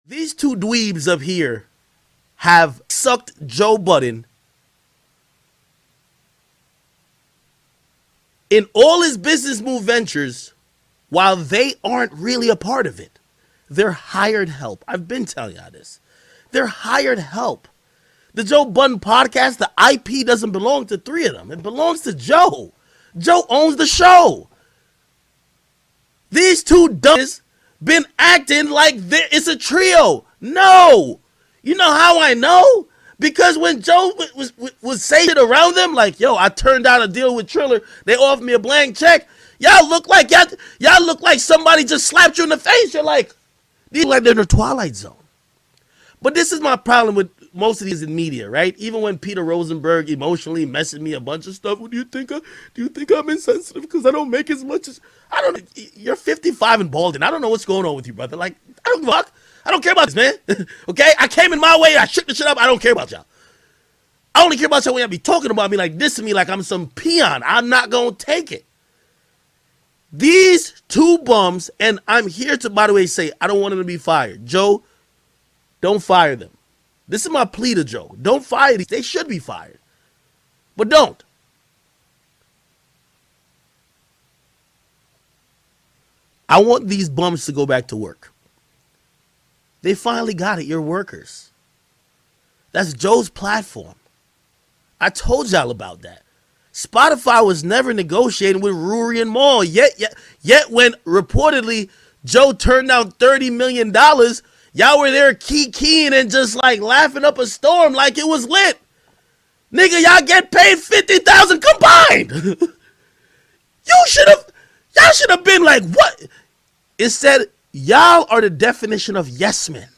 These two dweebs up here have sucked Joe Budden in all his business move ventures while they aren't really a part of it. They're hired help. I've been telling y'all this. They're hired help. The Joe Budden podcast, the IP doesn't belong to three of them. It belongs to Joe. Joe owns the show. These two dummies been acting like it's a trio. No. You know how I know? Because when Joe was saying it around them, like, yo, I turned down a deal with Triller. They offered me a blank check. Y'all look like somebody just slapped you in the face. You're like, these look like they're in the Twilight Zone. But this is my problem with most of these in media, right? Even when Peter Rosenberg emotionally messaged me a bunch of stuff, well, do you think I'm insensitive because I don't make as much as you're 55 and balding. I don't know what's going on with you, brother. Like, I don't give a fuck. I don't care about this, man. Okay? I came in my way. I shook the shit up. I don't care about y'all. I only care about y'all when y'all be talking about me like this to me like I'm some peon. I'm not going to take it. These two bums, and I'm here to, by the way, say I don't want them to be fired. Joe, don't fire them. This is my plea to Joe. Don't fire these. They should be fired. But don't. I want these bums to go back to work. They finally got it. You're workers. That's Joe's platform. I told y'all about that. Spotify was never negotiating with Rory and Maul. Yet when reportedly Joe turned down $30 million, y'all were there keying and just like laughing up a storm like it was lit. Nigga, y'all get paid $50,000 combined. Y'all should have been like, what? It said, y'all are the definition of yes men.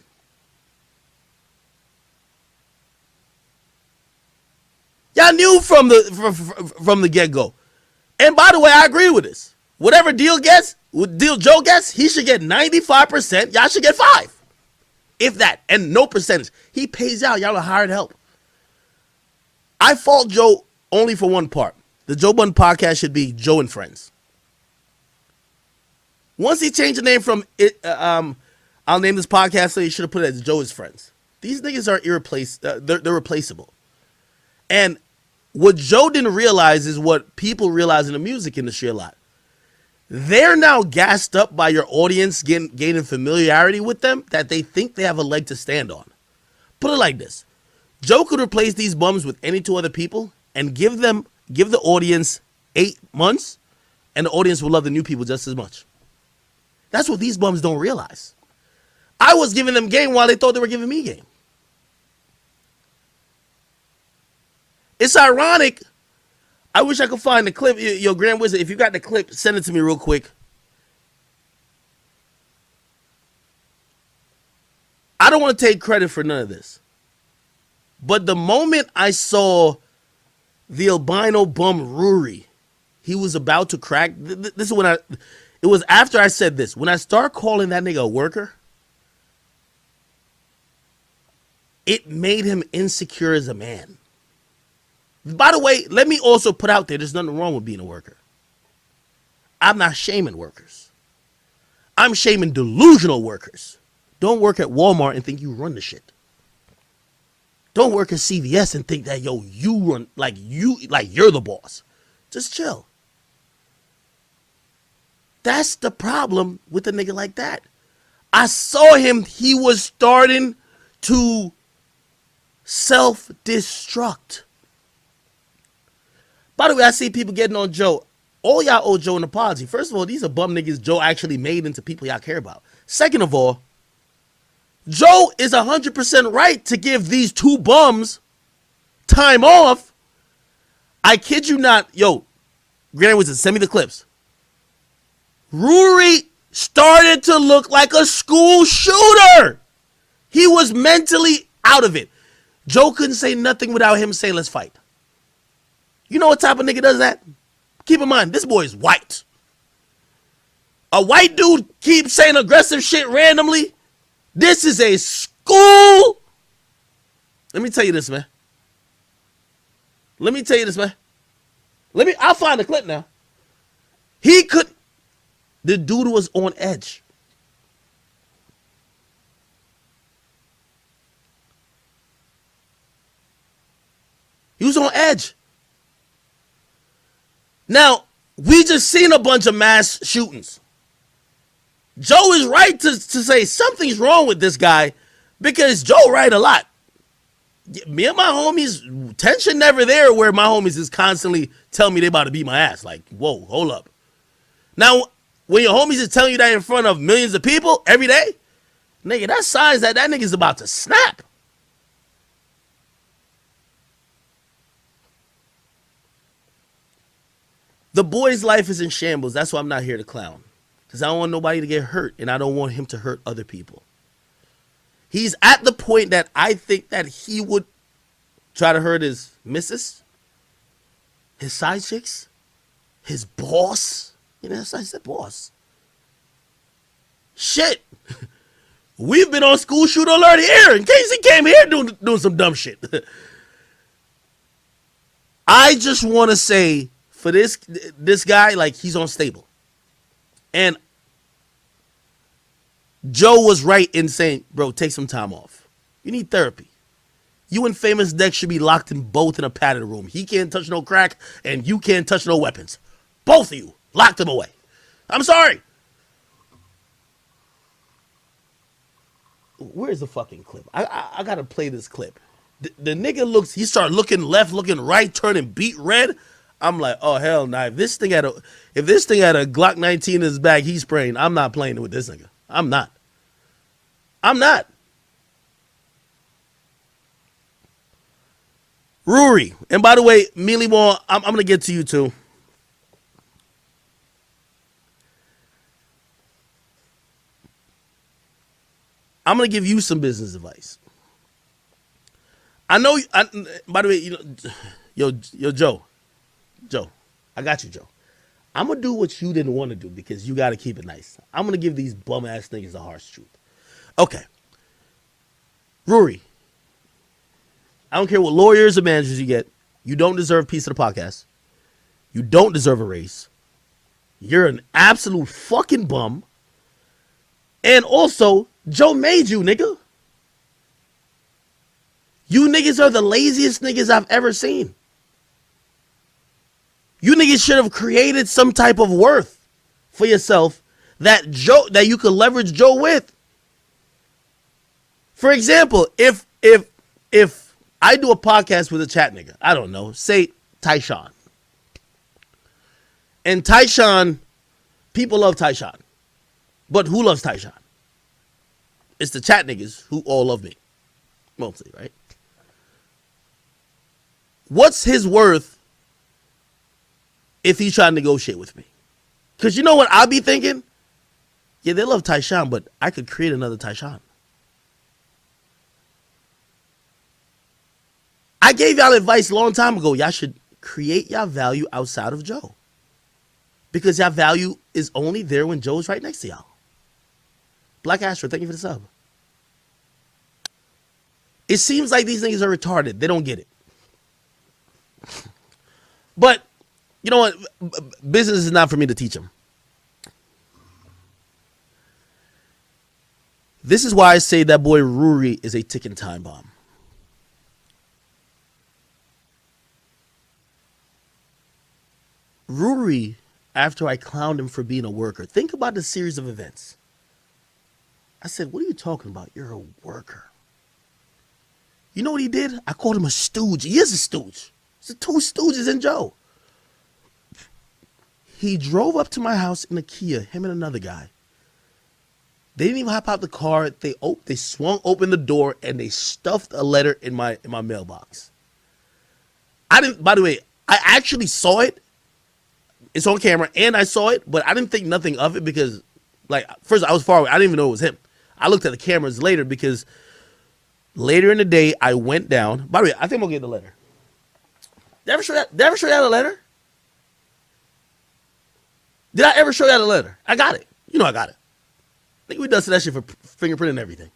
Y'all knew from the get-go. And by the way, I agree with this. Whatever deal Joe gets, he should get 95%. Y'all should get 5%. If that. And no percentage. He pays out. Y'all are hired help. I fault Joe only for one part. The Joe Budden podcast should be Joe and Friends. Once he changed the name from I'll name this podcast, so he should have put it as Joe is Friends. These niggas are irreplaceable. They're replaceable. And what Joe didn't realize is what people realize in the music industry a lot. They're now gassed up by your audience gaining familiarity with them that they think they have a leg to stand on. Put it like this. Joe could replace these bums with any two other people and give the audience 8 months, and the audience will love the new people just as much. That's what these bums don't realize. I was giving them game while they thought they were giving me game. It's ironic. I wish I could find the clip. Yo, Grand Wizard, if you got the clip, send it to me real quick. I don't want to take credit for none of this. But the moment I saw the albino bum Rory, he was about to crack. This is when it was after I said this. When I start calling that nigga a worker, it made him insecure as a man. By the way, let me also put out there's nothing wrong with being a worker. I'm not shaming workers. I'm shaming delusional workers. Don't work at Walmart and think you run the shit. Don't work at CVS and think that, yo, you run, like you're the boss. Just chill. That's the problem with a nigga like that. I saw him, he was starting to self-destruct. By the way, I see people getting on Joe. All y'all owe Joe an apology. First of all, these are bum niggas Joe actually made into people y'all care about. Second of all, Joe is 100% right to give these two bums time off. I kid you not. Yo, Grand Wizard, send me the clips. Rory started to look like a school shooter. He was mentally out of it. Joe couldn't say nothing without him saying, let's fight. You know what type of nigga does that? Keep in mind, this boy is white. A white dude keeps saying aggressive shit randomly. This is a school. Let me tell you this, man. I'll find the clip now. The dude was on edge. He was on edge. Now, we just seen a bunch of mass shootings. Joe is right to say something's wrong with this guy because Joe right a lot. Me and my homies, tension never there where my homies is constantly telling me they about to beat my ass. Like, whoa, hold up. Now, when your homies is telling you that in front of millions of people every day, nigga, that signs that nigga's about to snap. The boy's life is in shambles. That's why I'm not here to clown. Because I don't want nobody to get hurt, and I don't want him to hurt other people. He's at the point that I think that he would try to hurt his missus, his side chicks, his boss. You know, I said boss. Shit. We've been on school shoot alert here in case he came here doing some dumb shit. I just want to say for this guy, like, he's unstable. And Joe was right in saying, bro, take some time off. You need therapy. You and Famous Dex should be locked in both in a padded room. He can't touch no crack, and you can't touch no weapons. Both of you, lock them away. I'm sorry. Where's the fucking clip? I gotta play this clip. The nigga he started looking left, looking right, turning beet red. I'm like, oh hell nah. If this thing had a Glock 19 in his bag, he's spraying. I'm not playing with this nigga. I'm not. Rory. And by the way, Mealy Moore, I'm gonna get to you too. I'm gonna give you some business advice. I know. By the way, you know, yo, Joe, I got you, Joe. I'm gonna do what you didn't want to do because you got to keep it nice. I'm gonna give these bum ass niggas the harsh truth. Okay, Rory. I don't care what lawyers or managers you get. You don't deserve a piece of the podcast. You don't deserve a raise. You're an absolute fucking bum. And also, Joe made you, nigga. You niggas are the laziest niggas I've ever seen. You niggas should have created some type of worth for yourself that you could leverage Joe with. For example, if I do a podcast with a chat nigga, I don't know, say Tyshawn. And Tyshawn, people love Tyshawn. But who loves Tyshawn? It's the chat niggas who all love me. Mostly, right? What's his worth if he's trying to negotiate with me? Because you know what I'll be thinking? Yeah, they love Tyshawn, but I could create another Tyshawn. I gave y'all advice a long time ago. Y'all should create y'all value outside of Joe. Because y'all value is only there when Joe's right next to y'all. Black Astro, thank you for the sub. It seems like these niggas are retarded. They don't get it. But, you know what? Business is not for me to teach them. This is why I say that boy Rory is a ticking time bomb. Rory, after I clowned him for being a worker, think about the series of events. I said, what are you talking about? You're a worker. You know what he did? I called him a stooge. He is a stooge. It's the two stooges in Joe. He drove up to my house in a Kia, him and another guy. They didn't even hop out the car. They swung open the door and they stuffed a letter in my mailbox. By the way, I actually saw it. It's on camera and I saw it, but I didn't think nothing of it because, like, first I was far away. I didn't even know it was him. I looked at the cameras later because later in the day I went down. By the way, I think we'll get the letter. Did I ever show you the letter? Did I ever show you the letter? I got it. You know I got it. I think we dusted that shit for fingerprint and everything.